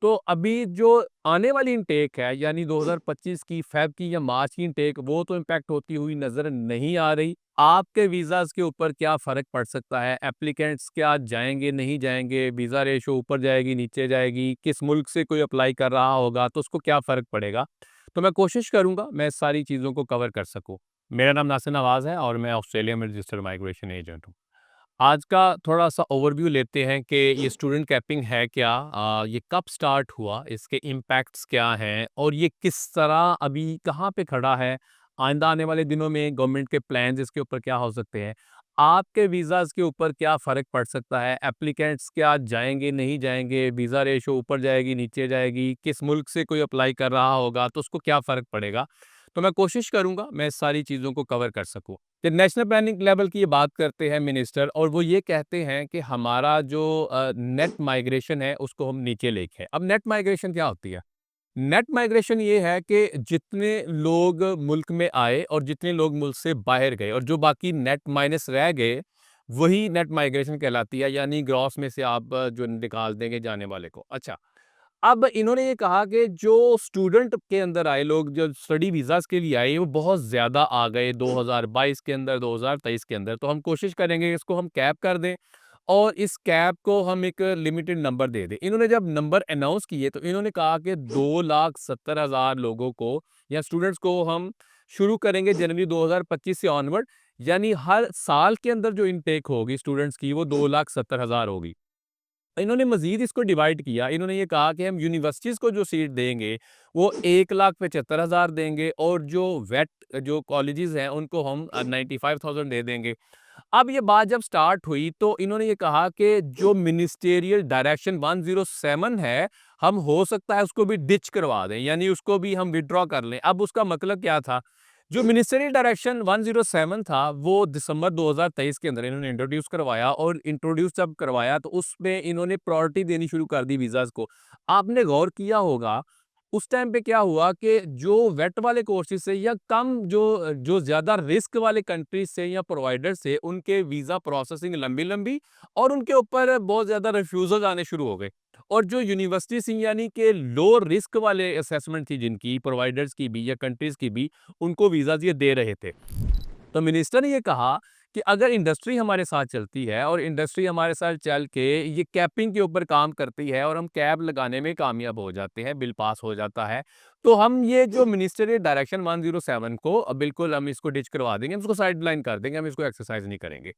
तो अभी जो आने वाली इनटेक है यानी 2025 की फ़ेब की या मार्च की इनटेक वो तो इम्पैक्ट होती हुई नज़र नहीं आ रही। आपके वीज़ाज़ के ऊपर क्या फ़र्क पड़ सकता है? एप्लीकेंट्स क्या जाएँगे, नहीं जाएँगे? वीज़ा रेशो ऊपर जाएगी, नीचे जाएगी? किस मुल्क से कोई अप्लाई कर रहा होगा तो उसको क्या फ़र्क पड़ेगा? तो मैं कोशिश करूँगा मैं सारी चीज़ों को कवर कर सकूँ। मेरा नाम नासिर नवाज़ है और मैं ऑस्ट्रेलिया में रजिस्टर्ड माइग्रेशन एजेंट हूँ। आज का थोड़ा-सा ओवरव्यू लेते हैं कि ये स्टूडेंट कैपिंग है क्या? ये कब स्टार्ट हुआ? इसके इम्पैक्ट्स क्या हैं? और ये किस तरह अभी कहाँ पे खड़ा है? आइंदा आने वाले दिनों में गवर्नमेंट के प्लान्स इसके ऊपर क्या हो सकते हैं? आपके वीज़ाज़ के ऊपर क्या फ़र्क पड़ सकता है? एप्लीकेंट्स क्या जाएँगे, नहीं जाएँगे? वीज़ा रेशो ऊपर जाएगी, नीचे जाएगी? किस मुल्क से कोई अप्लाई कर रहा होगा तो उसको क्या फ़र्क पड़ेगा? तो मैं कोशिश करूँगा मैं सारी चीज़ों को कवर कर सकूँ। कि नेशनल प्लानिंग लेवल की ये बात करते हैं मिनिस्टर और वो ये कहते हैं कि हमारा जो नेट माइग्रेशन है उसको हम नीचे लेके आए। अब नेट माइग्रेशन क्या होती है? नेट माइग्रेशन ये है कि जितने लोग मुल्क में आए और जितने लोग मुल्क से बाहर गए और जो बाकी नेट माइनस रह गए, वही नेट माइग्रेशन कहलाती है यानी ग्रॉस में से आप जो निकाल देंगे जाने वाले को। अच्छा, अब इन्होंने ये कहा कि जो स्टूडेंट के अंदर आए लोग जो स्टडी वीज़ाज़ के लिए आए वो बहुत ज़्यादा आ गए 2022 के अंदर, 2023 के अंदर। तो हम कोशिश करेंगे इसको हम कैप कर दें और इस कैप को हम एक लिमिटेड नंबर दे दें। इन्होंने जब नंबर अनाउंस किए तो इन्होंने कहा कि 2,70,000 लोगों को या स्टूडेंट्स को हम शुरू करेंगे जनवरी 2025 से ऑनवर्ड यानी हर साल के अंदर जो इनटेक होगी स्टूडेंट्स की वो 2,70,000 होगी। इन्होंने मज़ीद इसको डिवाइड किया। इन्होंने ये कहा कि हम यूनिवर्सिटीज़ को जो सीट देंगे, वो 1,75,000 देंगे और जो वेट जो कॉलेजेस हैं, उनको हम 95,000 दे देंगे। अब ये बात जब स्टार्ट हुई, तो इन्होंने ये कहा कि जो मिनिस्टेरियल डायरेक्शन 107 है, हम हो सकता है उसको भी डिच करवा दें, यानी उसको भी हम विथड्रॉ कर लें। अब उसका मतलब क्या था? जो मिनिस्ट्रियल डायरेक्शन 107 था, वो दिसंबर 2023 के अंदर इन्होंने इंट्रोड्यूस करवाया और इंट्रोड्यूस जब करवाया तो उसमें इन्होंने प्रायोरिटी देनी शुरू कर दी वीज़ाज़ को। आपने गौर किया होगा, उस टाइम पे क्या हुआ कि जो वेट वाले कोर्सेज़ से या कम जो जो ज़्यादा रिस्क वाले कंट्रीज़ से या प्रोवाइडर से, उनके वीज़ा प्रोसेसिंग लंबी-लंबी और उनके ऊपर बहुत ज़्यादा रिफ्यूज़ल्स आने शुरू हो गए। और जो यूनिवर्सिटीज़ थी यानी कि लो रिस्क वाले असेसमेंट थी जिनकी प्रोवाइडर्स की भी या कंट्रीज़ की भी उनको वीज़ाज़ ये दे रहे थे। तो मिनिस्टर ने ये कहा कि अगर इंडस्ट्री हमारे साथ चलती है और इंडस्ट्री हमारे साथ चल के ये कैपिंग के ऊपर काम करती है और हम कैप लगाने में कामयाब हो जाते हैं, बिल पास हो जाता है, तो हम ये जो मिनिस्ट्रियल डायरेक्शन 107 को बिल्कुल हम इसको डिच करवा देंगे, हम इसको साइडलाइन कर देंगे, हम इसको एक्सरसाइज़ नहीं करेंगे।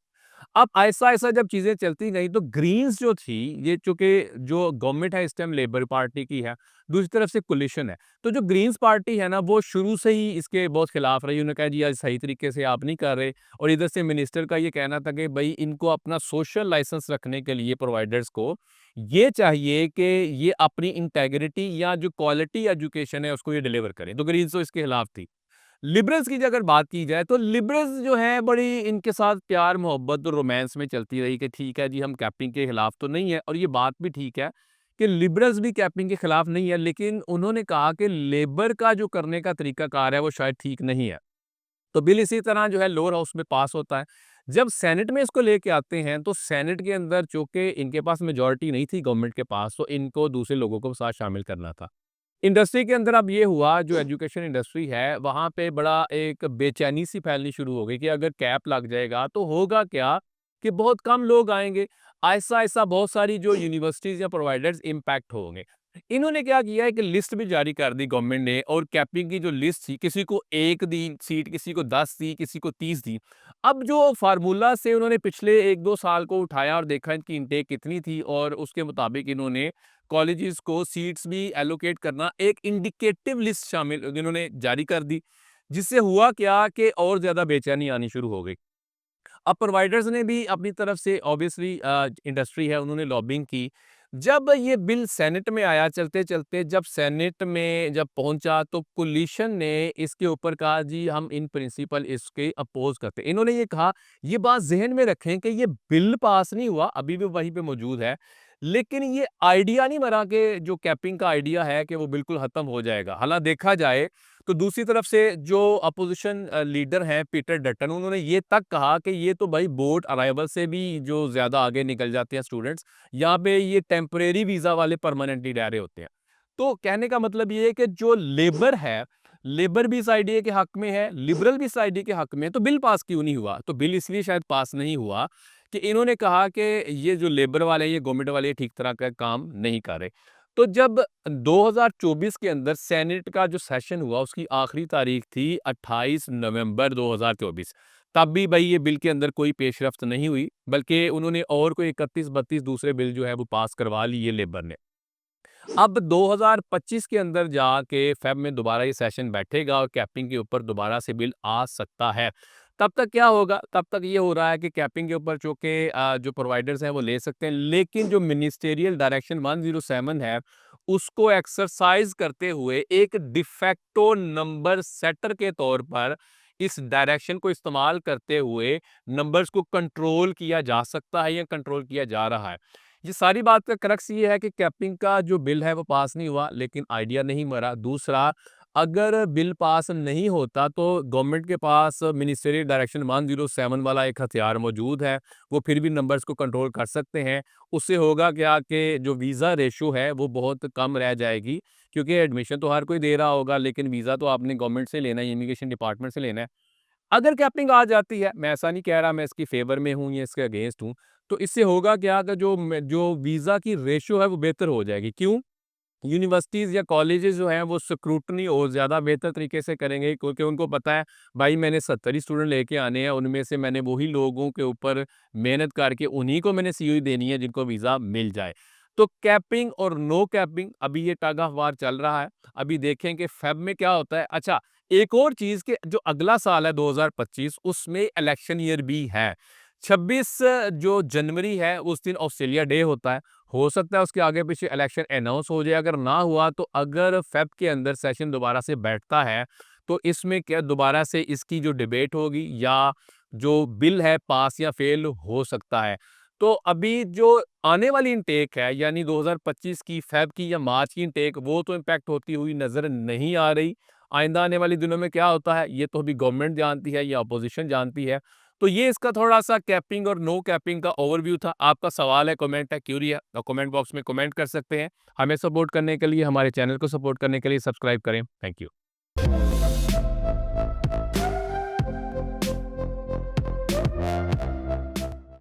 अब ऐसा-ऐसा जब चीज़ें चलती गई तो ग्रीन्स जो थी, ये चूँकि जो गवर्नमेंट है इस टाइम लेबर पार्टी की है, दूसरी तरफ से कोलिशन है। तो जो ग्रीन्स पार्टी है ना, वो शुरू से ही इसके बहुत खिलाफ रही। उन्होंने कहा जी ये सही तरीके से आप नहीं कर रहे और इधर से मिनिस्टर का ये कहना था कि भई इनको अपना सोशल लाइसेंस रखने के लिए प्रोवाइडर्स को, ये चाहिए कि ये अपनी इंटेग्रिटी या जो क्वालिटी एजुकेशन है उसको ये डिलीवर करें। तो ग्रीन्स तो इसके खिलाफ थी। लिबरल्स की अगर बात की जाए तो लिबरल्स जो है बड़ी इनके साथ प्यार मोहब्बत और रोमांस में चलती रही कि ठीक है जी हम कैपिंग के खिलाफ तो नहीं है और ये बात भी ठीक है कि लिबरल्स भी कैपिंग के खिलाफ नहीं है लेकिन उन्होंने कहा कि लेबर का जो करने का तरीकाकार है वो शायद ठीक नहीं है। तो बिल इसी तरह जो है लोअर हाउस में पास होता है। जब सेनेट में इसको लेके आते हैं तो सेनेट के अंदर चूंकि इनके पास मेजोरिटी नहीं थी गवर्नमेंट के पास तो इनको दूसरे लोगों को साथ शामिल करना था। इंडस्ट्री के अंदर अब ये हुआ जो एजुकेशन इंडस्ट्री है वहाँ पे बड़ा एक बेचैनी सी फैलनी शुरू हो गई कि अगर कैप लग जाएगा तो होगा क्या कि बहुत कम लोग आएंगे। ऐसा-ऐसा बहुत सारी जो यूनिवर्सिटीज़ या प्रोवाइडर्स इम्पैक्ट होंगे। इन्होंने क्या किया है कि लिस्ट भी जारी कर दी गवर्नमेंट ने और कैपिंग की जो लिस्ट थी किसी को 1 दी सीट, किसी को 10 दी, किसी को 30 दी। अब जो फार्मूला से उन्होंने पिछले 1-2 साल को उठाया और देखा इनकी इनटेक कितनी थी और उसके मुताबिक इन्होंने कॉलेजेस को सीट्स भी एलोकेट करना एक इंडिकेटिव लिस्ट शामिल इन्होंने जारी कर दी। जिससे हुआ क्या कि और ज़्यादा बेचैनी आनी शुरू हो गई। अब प्रोवाइडर्स ने भी अपनी तरफ से ऑब्वियसली इंडस्ट्री है उन्होंने लॉबिंग की। जब ये बिल सेनेट में आया चलते-चलते जब सेनेट में जब पहुँचा तो कोलिशन ने इसके ऊपर कहा जी हम इन प्रिंसिपल इसके अपोज़ करते हैं। इन्होंने ये कहा ये बात ज़हन में रखें कि ये बिल पास नहीं हुआ, अभी भी वहीं पे मौजूद है। लेकिन ये आइडिया नहीं मरा कि जो कैपिंग का आइडिया है कि वो बिल्कुल खत्म हो जाएगा। हालांकि देखा जाए तो दूसरी तरफ से जो अपोजिशन लीडर हैं पीटर डटन, उन्होंने ये तक कहा कि ये तो भाई बोट अराइवल से भी जो ज्यादा आगे निकल जाते हैं स्टूडेंट्स, यहाँ पे ये टेम्परेरी वीजा वाले परमानेंटली रह रहे होते हैं। तो कहने का मतलब ये है कि जो लेबर है, लेबर भी इस आइडिया के हक में है, लिबरल भी इस आइडिया के हक में है। तो बिल पास क्यों नहीं हुआ? तो बिल इसलिए शायद पास नहीं हुआ कि इन्होंने कहा कि ये जो लेबर वाले हैं, ये गवर्नमेंट वाले ठीक तरह का काम नहीं कर रहे। तो जब 2024 के अंदर सेनेट का जो सेशन हुआ, उसकी आखिरी तारीख थी 28 नवंबर 2024। तब भी भाई ये बिल के अंदर कोई पेशरफ्त नहीं हुई, बल्कि उन्होंने और कोई 31-32 दूसरे बिल जो है वो पास करवा लिए लेबर ने। अब 2025 के अंदर जाके फेब में दोबारा ये सेशन बैठेगा और कैपिंग के ऊपर दोबारा से बिल आ सकता है। तब तक क्या होगा? तब तक ये हो रहा है कि कैपिंग के ऊपर चूँकि जो प्रोवाइडर्स हैं वो ले सकते हैं, लेकिन जो मिनिस्टेरियल डायरेक्शन 107 है, उसको एक्सरसाइज़ करते हुए एक डिफैक्टो नंबर सेटर के तौर पर इस डायरेक्शन को इस्तेमाल करते हुए नंबर्स को कंट्रोल किया जा सकता है या कंट्रोल किया जा रहा है। ये सारी बात का क्रक्स ये है कि कैपिंग का जो बिल है वो पास नहीं हुआ, लेकिन आइडिया नहीं मरा। दूसरा, अगर बिल पास नहीं होता तो गवर्नमेंट के पास मिनिस्ट्रियल डायरेक्शन 107 वाला एक हथियार मौजूद है, वो फिर भी नंबर्स को कंट्रोल कर सकते हैं। उससे होगा क्या कि जो वीज़ा रेशो है वो बहुत कम रह जाएगी, क्योंकि एडमिशन तो हर कोई दे रहा होगा, लेकिन वीज़ा तो आपने गवर्नमेंट से लेना है, इमिग्रेशन डिपार्टमेंट से लेना है। अगर कैपिंग आ जाती है, मैं ऐसा नहीं कह रहा मैं इसकी फेवर में हूँ या इसके अगेंस्ट हूँ, तो इससे होगा क्या कि जो वीज़ा की रेशियो है वो बेहतर हो जाएगी। क्यों? यूनिवर्सिटीज़ या कॉलेजेस जो हैं वो स्क्रूटनी और ज़्यादा बेहतर तरीके से करेंगे, क्योंकि उनको पता है भाई मैंने 70 ही स्टूडेंट लेके आने हैं, उनमें से मैंने वही लोगों के ऊपर मेहनत करके उन्हीं को मैंने सीओई देनी है जिनको वीज़ा मिल जाए। तो कैपिंग और नो कैपिंग अभी ये टग ऑफ वार चल रहा है। अभी देखें कि फेब में क्या होता है। अच्छा, एक और चीज़ कि जो अगला साल है 2025, उसमें इलेक्शन ईयर भी है। 26 जो जनवरी है उस दिन ऑस्ट्रेलिया डे होता है। हो सकता है उसके आगे पीछे इलेक्शन अनाउंस हो जाए। अगर ना हुआ तो अगर फेब के अंदर सेशन दोबारा से बैठता है, तो इसमें क्या दोबारा से इसकी जो डिबेट होगी या जो बिल है पास या फेल हो सकता है। तो अभी जो आने वाली इनटेक है, यानी 2025 की फेब की या मार्च की इनटेक, वो तो इम्पैक्ट होती हुई नज़र नहीं आ रही। आइंदा आने वाले दिनों में क्या होता है ये तो अभी गवर्नमेंट जानती है या अपोजिशन जानती है। तो ये इसका थोड़ा-सा कैपिंग और नो कैपिंग का ओवरव्यू था। आपका सवाल है, कमेंट है, क्यूरी है, तो कमेंट बॉक्स में कमेंट कर सकते हैं। हमें सपोर्ट करने के लिए, हमारे चैनल को सपोर्ट करने के लिए सब्सक्राइब करें। Thank you.